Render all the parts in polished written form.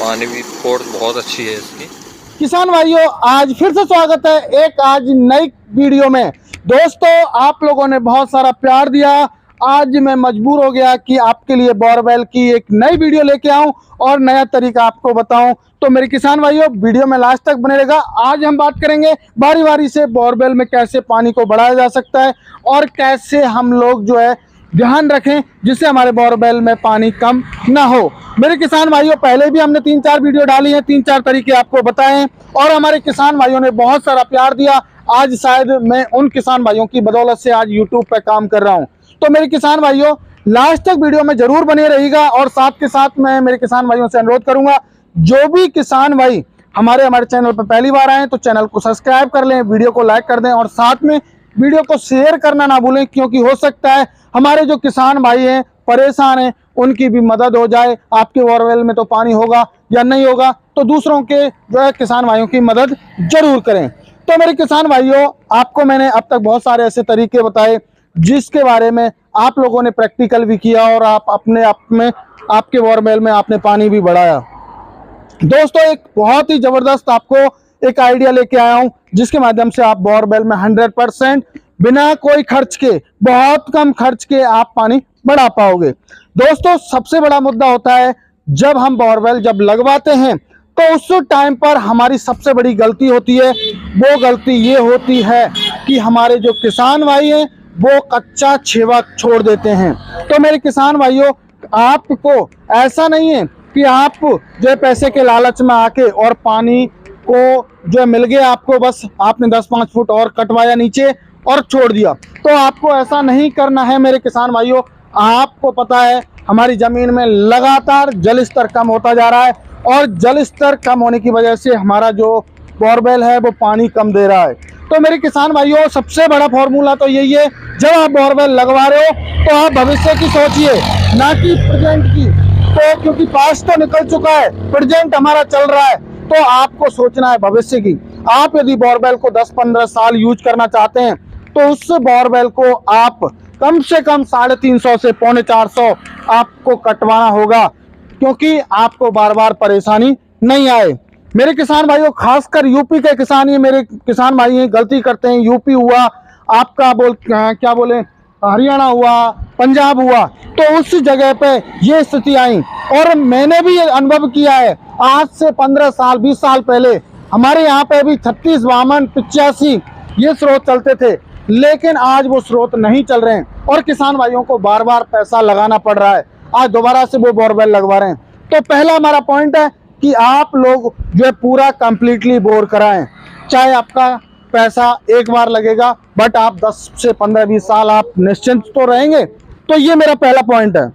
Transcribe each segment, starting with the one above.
पानी भी फोर्स बहुत अच्छी है इसकी। किसान भाइयों, आज फिर से स्वागत है एक आज नई वीडियो में। दोस्तों, आप लोगों ने बहुत सारा प्यार दिया। आज मैं मजबूर हो गया कि आपके लिए बोरवेल की एक नई वीडियो लेके आऊं और नया तरीका आपको बताऊं। तो मेरे किसान भाइयों, वीडियो में लास्ट तक बने रहेगा। आज हम बात करेंगे बारी बारी से बोरवेल में कैसे पानी को बढ़ाया जा सकता है और कैसे हम लोग जो है ध्यान रखें जिससे हमारे बोरवेल में पानी कम ना हो। मेरे किसान भाइयों, पहले भी हमने 3-4 वीडियो डाली हैं, 3-4 तरीके आपको बताए हैं और हमारे किसान भाइयों ने बहुत सारा प्यार दिया। आज शायद मैं उन किसान भाइयों की बदौलत से आज यूट्यूब पे काम कर रहा हूं। तो मेरे किसान भाइयों, लास्ट तक वीडियो में जरूर बने रहिएगा और साथ के साथ मैं मेरे किसान भाइयों से अनुरोध करूंगा, जो भी किसान भाई हमारे चैनल पर पहली बार आए तो चैनल को सब्सक्राइब कर लें, वीडियो को लाइक कर दें और साथ में वीडियो को शेयर करना ना भूलें, क्योंकि हो सकता है हमारे जो किसान भाई हैं परेशान हैं उनकी भी मदद हो जाए। आपके बोरवेल में तो पानी होगा या नहीं होगा, तो दूसरों के जो है किसान भाइयों की मदद जरूर करें। तो मेरे किसान भाइयों, आपको मैंने अब तक बहुत सारे ऐसे तरीके बताए जिसके बारे में आप लोगों ने प्रैक्टिकल भी किया और आप अपने आप में आपके बोरवेल में आपने पानी भी बढ़ाया। दोस्तों, एक बहुत ही जबरदस्त आपको एक आइडिया लेके आया हूं जिसके माध्यम से आप बोरवेल में 100% बिना कोई खर्च के, बहुत कम खर्च के आप पानी बढ़ा पाओगे। दोस्तों, सबसे बड़ा मुद्दा होता है जब हम बोरवेल जब लगवाते हैं तो उस टाइम पर हमारी सबसे बड़ी गलती होती है। वो गलती ये होती है कि हमारे जो किसान भाई हैं वो कच्चा छेवा छोड़ देते हैं। तो मेरे किसान भाइयों, आपको ऐसा नहीं है कि आप जो है पैसे के लालच में आके और पानी को जो मिल गया आपको, बस आपने 10-5 फुट और कटवाया नीचे और छोड़ दिया। तो आपको ऐसा नहीं करना है मेरे किसान भाइयों। आपको पता है हमारी जमीन में लगातार जल स्तर कम होता जा रहा है और जल स्तर कम होने की वजह से हमारा जो बोरवेल है वो पानी कम दे रहा है। तो मेरे किसान भाइयों, सबसे बड़ा फॉर्मूला तो यही है, जब आप बोरवेल लगवा रहे हो तो आप भविष्य की सोचिए, ना कि प्रेजेंट की। तो क्योंकि पास्ट तो निकल चुका है, प्रेजेंट हमारा चल रहा है, तो आपको सोचना है भविष्य की। आप यदि बोरवेल को 10-15 साल यूज करना चाहते हैं तो उस बोरवेल को आप कम से कम 350 से 450 आपको कटवाना होगा, क्योंकि आपको बार बार परेशानी नहीं आए। मेरे किसान भाइयों, खासकर यूपी के किसान, ये मेरे किसान भाई हैं गलती करते हैं। यूपी हुआ आपका क्या बोले हरियाणा हुआ, पंजाब हुआ, तो उस जगह पे ये स्थिति आई और मैंने भी ये अनुभव किया है। आज से 15 साल 20 साल पहले हमारे यहाँ पे भी 36, 52, 85 ये स्रोत चलते थे, लेकिन आज वो स्रोत नहीं चल रहे हैं और किसान भाइयों को बार बार पैसा लगाना पड़ रहा है। आज दोबारा से वो बोरवेल लगवा रहे हैं। तो पहला हमारा पॉइंट है कि आप लोग जो है पूरा कंप्लीटली बोर कराएं। चाहे आपका पैसा एक बार लगेगा, बट आप 10 से 15-20 साल आप निश्चिंत तो रहेंगे। तो ये मेरा पहला पॉइंट है।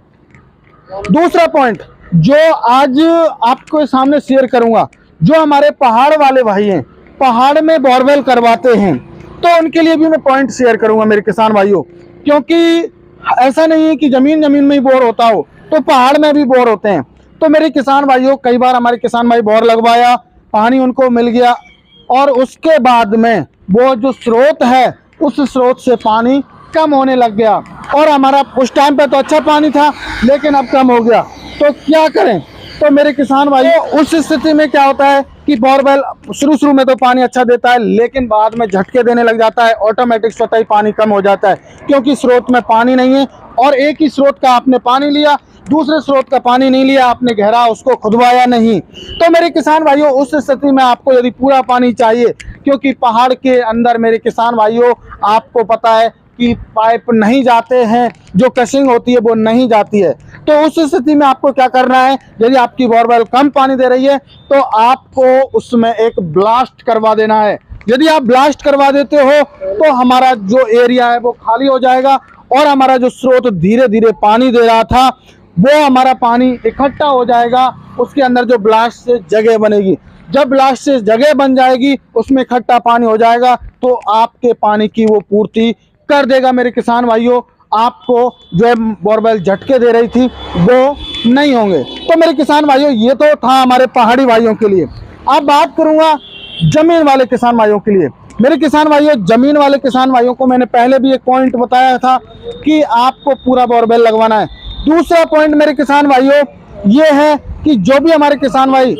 दूसरा पॉइंट जो आज आपको सामने शेयर करूंगा, जो हमारे पहाड़ वाले भाई हैं, पहाड़ में बोरवेल करवाते हैं, तो उनके लिए भी मैं पॉइंट शेयर करूंगा मेरे किसान भाइयों। क्योंकि ऐसा नहीं है कि जमीन में ही बोर होता हो, तो पहाड़ में भी बोर होते हैं। तो मेरे किसान भाइयों, कई बार हमारे किसान भाई बोर लगवाया, पानी उनको मिल गया और उसके बाद में वो जो स्रोत है उस स्रोत से पानी कम होने लग गया और हमारा उस टाइम पे तो अच्छा पानी था लेकिन अब कम हो गया। तो क्या करें? तो मेरे किसान भाइयों, उस स्थिति में क्या होता है कि बोरवेल शुरू में तो पानी अच्छा देता है, लेकिन बाद में झटके देने लग जाता है, ऑटोमेटिक स्वतः ही पानी कम हो जाता है, क्योंकि स्रोत में पानी नहीं है और एक ही स्रोत का आपने पानी लिया, दूसरे स्रोत का पानी नहीं लिया, आपने गहरा उसको खुदवाया नहीं। तो मेरे किसान भाइयों, उस स्थिति में आपको यदि पूरा पानी चाहिए, क्योंकि पहाड़ के अंदर मेरे किसान भाइयों आपको पता है कि पाइप नहीं जाते हैं, जो क्रशिंग होती है वो नहीं जाती है। तो उस स्थिति में आपको क्या करना है, यदि आपकी बोरवेल कम पानी दे रही है तो आपको उसमें एक ब्लास्ट करवा देना है। यदि आप ब्लास्ट करवा देते हो तो हमारा जो एरिया है वो खाली हो जाएगा और हमारा जो स्रोत धीरे धीरे पानी दे रहा था वो हमारा पानी इकट्ठा हो जाएगा, उसके अंदर जो ब्लास्ट से जगह बनेगी। जब ब्लास्ट से जगह बन जाएगी, उसमें इकट्ठा पानी हो जाएगा, तो आपके पानी की वो पूर्ति कर देगा। मेरे किसान भाइयों, आपको जो है बोरवेल झटके दे रही थी वो नहीं होंगे। तो मेरे किसान भाइयों, ये तो था हमारे पहाड़ी भाइयों के लिए। अब बात करूंगा जमीन वाले किसान भाइयों के लिए। मेरे किसान भाइयों, जमीन वाले किसान भाइयों को मैंने पहले भी एक पॉइंट बताया था कि आपको पूरा बोरवेल लगवाना है। दूसरा पॉइंट मेरे किसान भाइयों ये है कि जो भी हमारे किसान भाई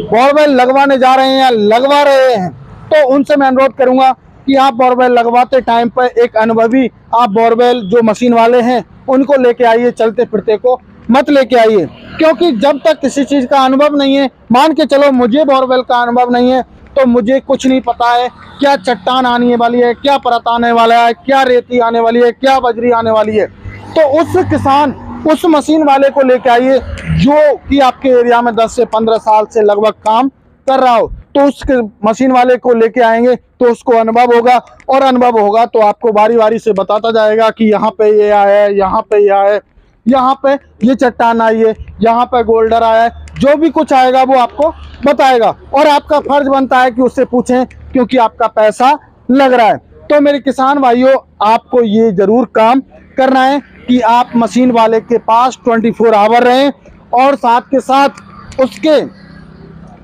बोरवेल लगवाने जा रहे हैं या लगवा रहे हैं, तो उनसे मैं अनुरोध करूंगा कि आप बोरवेल लगवाते टाइम पर एक अनुभवी आप बोरवेल जो मशीन वाले हैं उनको लेके आइए, चलते फिरते को मत लेके आइए। क्योंकि जब तक किसी चीज़ का अनुभव नहीं है, मान के चलो मुझे बोरवेल का अनुभव नहीं है तो मुझे कुछ नहीं पता है क्या चट्टान आने वाली है, क्या परत आने वाला है, क्या रेती आने वाली है, क्या बजरी आने वाली है। तो उस किसान उस मशीन वाले को लेके आइए जो कि आपके एरिया में 10 से 15 साल से लगभग काम कर रहा हो, तो उस मशीन वाले को लेके आएंगे तो उसको अनुभव होगा, और अनुभव होगा तो आपको बारी बारी से बताता जाएगा कि यहाँ पे ये आया है, यहाँ पे ये आया है, यहाँ पे ये चट्टान आई है, यहाँ पे गोल्डर आया है, जो भी कुछ आएगा वो आपको बताएगा। और आपका फर्ज बनता है कि उससे पूछें, क्योंकि आपका पैसा लग रहा है। तो मेरे किसान भाइयों, आपको ये जरूर काम करना है कि आप मशीन वाले के पास 24 आवर रहें और साथ के साथ उसके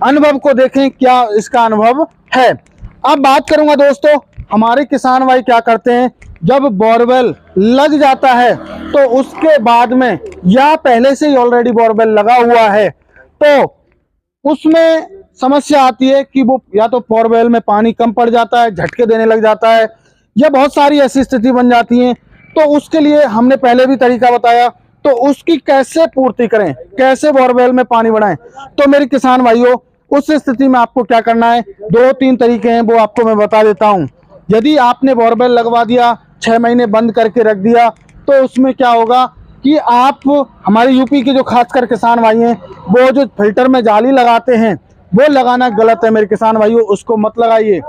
अनुभव को देखें क्या इसका अनुभव है। अब बात करूंगा दोस्तों, हमारे किसान भाई क्या करते हैं, जब बोरवेल लग जाता है तो उसके बाद में या पहले से ही ऑलरेडी बोरवेल लगा हुआ है तो उसमें समस्या आती है कि वो या तो बोरवेल में पानी कम पड़ जाता है, झटके देने लग जाता है, या बहुत सारी ऐसी स्थिति बन जाती है। तो उसके लिए हमने पहले भी तरीका बताया, तो उसकी कैसे पूर्ति करें, कैसे बोरवेल में पानी बढ़ाएं। तो मेरे किसान भाइयों, उस स्थिति में आपको क्या करना है, 2-3 तरीके हैं वो आपको मैं बता देता हूं। यदि आपने बोरवेल लगवा दिया, 6 महीने बंद करके रख दिया, तो उसमें क्या होगा कि आप हमारे यूपी के जो खासकर किसान भाई हैं वो जो फिल्टर में जाली लगाते हैं वो लगाना गलत है। मेरे किसान भाइयों, उसको मत लगाइए,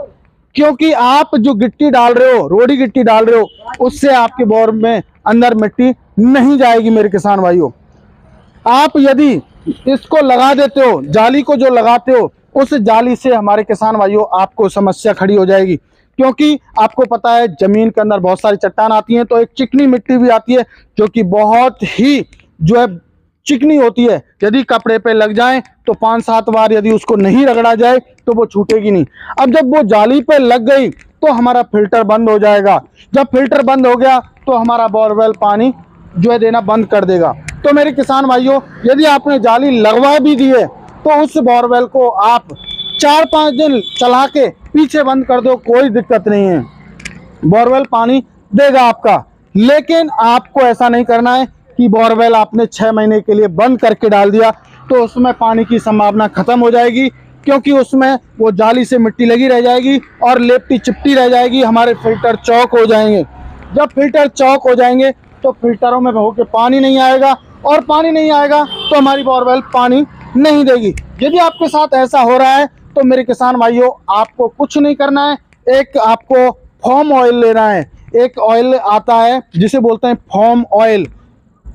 क्योंकि आप जो गिट्टी डाल रहे हो, रोड़ी गिट्टी डाल रहे हो, उससे आपके बोर में अंदर मिट्टी नहीं जाएगी। मेरे किसान भाइयों, आप यदि इसको लगा देते हो, जाली को जो लगाते हो, उस जाली से हमारे किसान भाइयों आपको समस्या खड़ी हो जाएगी। क्योंकि आपको पता है जमीन के अंदर बहुत सारी चट्टान आती हैं, तो एक चिकनी मिट्टी भी आती है जो कि बहुत ही जो है चिकनी होती है। यदि कपड़े पे लग जाए तो 5-7 बार यदि उसको नहीं रगड़ा जाए तो वो छूटेगी नहीं। अब जब वो जाली पे लग गई तो हमारा फिल्टर बंद हो जाएगा। जब फिल्टर बंद हो गया तो हमारा बोरवेल पानी जो है देना बंद कर देगा। तो मेरे किसान भाइयों, यदि आपने जाली लगवा भी दी है तो उस बोरवेल को आप 4-5 दिन चला के पीछे बंद कर दो, कोई दिक्कत नहीं है, बोरवेल पानी देगा आपका। लेकिन आपको ऐसा नहीं करना है कि बोरवेल आपने 6 महीने के लिए बंद करके डाल दिया तो उसमें पानी की संभावना खत्म हो जाएगी, क्योंकि उसमें वो जाली से मिट्टी लगी रह जाएगी और लेपटी चिपटी रह जाएगी, हमारे फिल्टर चौक हो जाएंगे। जब फिल्टर चौक हो जाएंगे तो फिल्टरों में बहो के पानी नहीं आएगा, और पानी नहीं आएगा तो हमारी बोरवेल पानी नहीं देगी। यदि आपके साथ ऐसा हो रहा है तो मेरे किसान भाइयों, आपको कुछ नहीं करना है, एक आपको फॉर्म ऑयल लेना है। एक ऑयल आता है जिसे बोलते हैं फॉर्म ऑयल,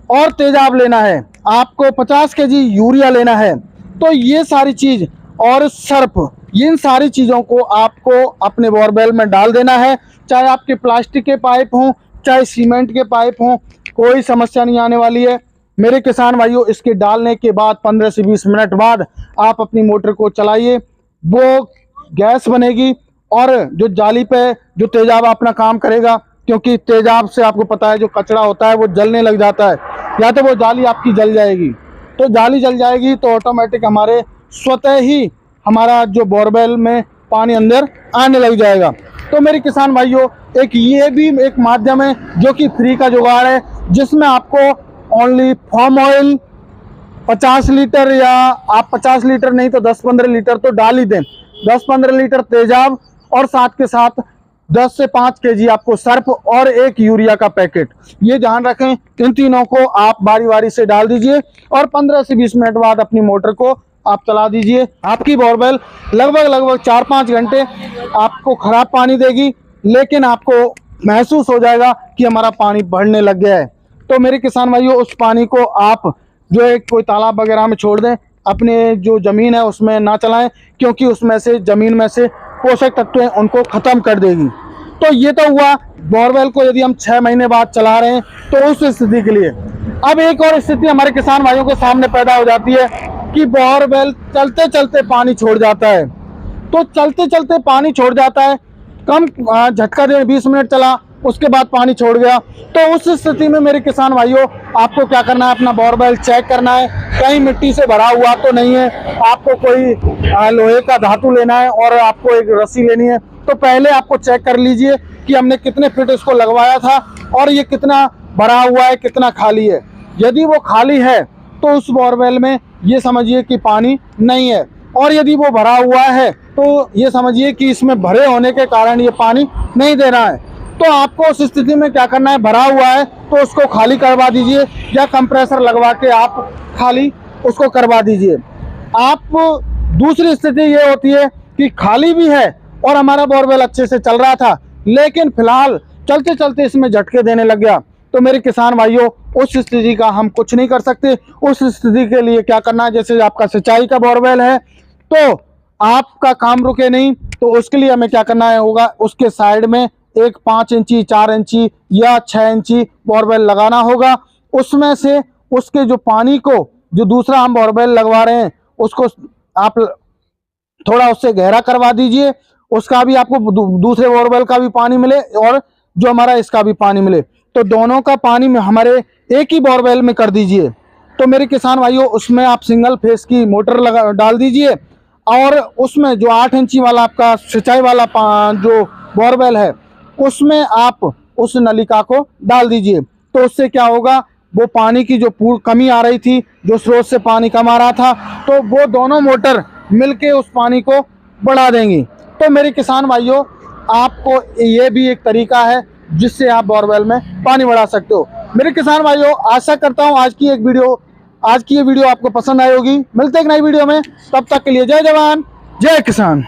और तेजाब लेना है, आपको 50 केजी यूरिया लेना है। तो ये सारी चीज और सर्फ, इन सारी चीज़ों को आपको अपने बोरवेल में डाल देना है। चाहे आपके प्लास्टिक के पाइप हों, चाहे सीमेंट के पाइप हों, कोई समस्या नहीं आने वाली है मेरे किसान भाइयों। इसके डालने के बाद 15 से 20 मिनट बाद आप अपनी मोटर को चलाइए, वो गैस बनेगी और जो जाली पे जो तेजाब अपना काम करेगा, क्योंकि तेजाब से आपको पता है जो कचरा होता है वो जलने लग जाता है, या तो वो जाली आपकी जल जाएगी। तो जाली जल जाएगी तो ऑटोमेटिक हमारे स्वतः ही हमारा जो बोरवेल में पानी अंदर आने लग जाएगा। तो मेरे किसान भाइयों, एक ये भी एक माध्यम है जो कि फ्री का जुगाड़ है, जिसमें आपको ओनली फॉर्म ऑयल 50 लीटर, या आप 50 लीटर नहीं तो 10-15 लीटर तो डाल ही दें, 10-15 लीटर तेजाब और साथ के साथ 10 से 5 केजी आपको सर्फ और 1 यूरिया का पैकेट। ये ध्यान रखें, इन तीनों को आप बारी बारी से डाल दीजिए और 15 से 20 मिनट बाद अपनी मोटर को आप चला दीजिए। आपकी बोरवेल लगभग 4-5 घंटे आपको खराब पानी देगी, लेकिन आपको महसूस हो जाएगा कि हमारा पानी बढ़ने लग गया है। तो मेरे किसान भाइयों, उस पानी को आप जो है कोई तालाब वगैरह में छोड़ दें, अपने जो ज़मीन है उसमें ना चलाएं, क्योंकि उसमें से ज़मीन में से पोषक तत्व हैं उनको ख़त्म कर देगी। तो ये तो हुआ बोरवेल को यदि हम 6 महीने बाद चला रहे हैं तो उस स्थिति के लिए। अब एक और स्थिति हमारे किसान भाइयों के सामने पैदा हो जाती है कि बोरवेल चलते चलते पानी छोड़ जाता है। तो चलते चलते पानी छोड़ जाता है, कम झटका दे 20 मिनट चला, उसके बाद पानी छोड़ गया। तो उस स्थिति में मेरे किसान भाइयों आपको क्या करना है, अपना बोरवेल चेक करना है कहीं मिट्टी से भरा हुआ तो नहीं है। आपको कोई लोहे का धातु लेना है और आपको एक रस्सी लेनी है। तो पहले आपको चेक कर लीजिए कि हमने कितने फीट इसको लगवाया था और ये कितना भरा हुआ है, कितना खाली है। यदि वो खाली है तो उस बोरवेल में ये समझिए कि पानी नहीं है, और यदि वो भरा हुआ है तो ये समझिए कि इसमें भरे होने के कारण ये पानी नहीं दे रहा है। तो आपको उस स्थिति में क्या करना है, भरा हुआ है तो उसको खाली करवा दीजिए या कंप्रेसर लगवा के आप खाली उसको करवा दीजिए। आप दूसरी स्थिति ये होती है कि खाली भी है और हमारा बोरवेल अच्छे से चल रहा था, लेकिन फिलहाल चलते चलते इसमें झटके देने लग गया। तो मेरे किसान भाइयों उस स्थिति का हम कुछ नहीं कर सकते। उस स्थिति के लिए क्या करना है, जैसे आपका सिंचाई का बोरवेल है तो आपका काम रुके नहीं, तो उसके लिए हमें क्या करना है होगा, उसके साइड में एक 5 इंची 4 इंची या 6 इंची बोरवेल लगाना होगा। उसमें से उसके जो पानी को, जो दूसरा हम बोरवेल लगवा रहे हैं उसको आप थोड़ा उससे गहरा करवा दीजिए, उसका भी आपको दूसरे बोरवेल का भी पानी मिले और जो हमारा इसका भी पानी मिले, तो दोनों का पानी में हमारे एक ही बोरवेल में कर दीजिए। तो मेरे किसान भाइयों उसमें आप सिंगल फेस की मोटर लगा डाल दीजिए और उसमें जो 8 इंची वाला आपका सिंचाई वाला जो बोरवेल है उसमें आप उस नलिका को डाल दीजिए। तो उससे क्या होगा, वो पानी की जो कमी आ रही थी, जो स्रोत से पानी कम आ रहा था, तो वो दोनों मोटर मिलके उस पानी को बढ़ा देंगी। तो मेरे किसान भाइयों आपको ये भी एक तरीका है जिससे आप बोरवेल में पानी बढ़ा सकते हो। मेरे किसान भाइयों आशा करता हूँ आज की ये वीडियो आपको पसंद आई होगी। मिलते हैं एक नई वीडियो में, तब तक के लिए जय जवान जय किसान।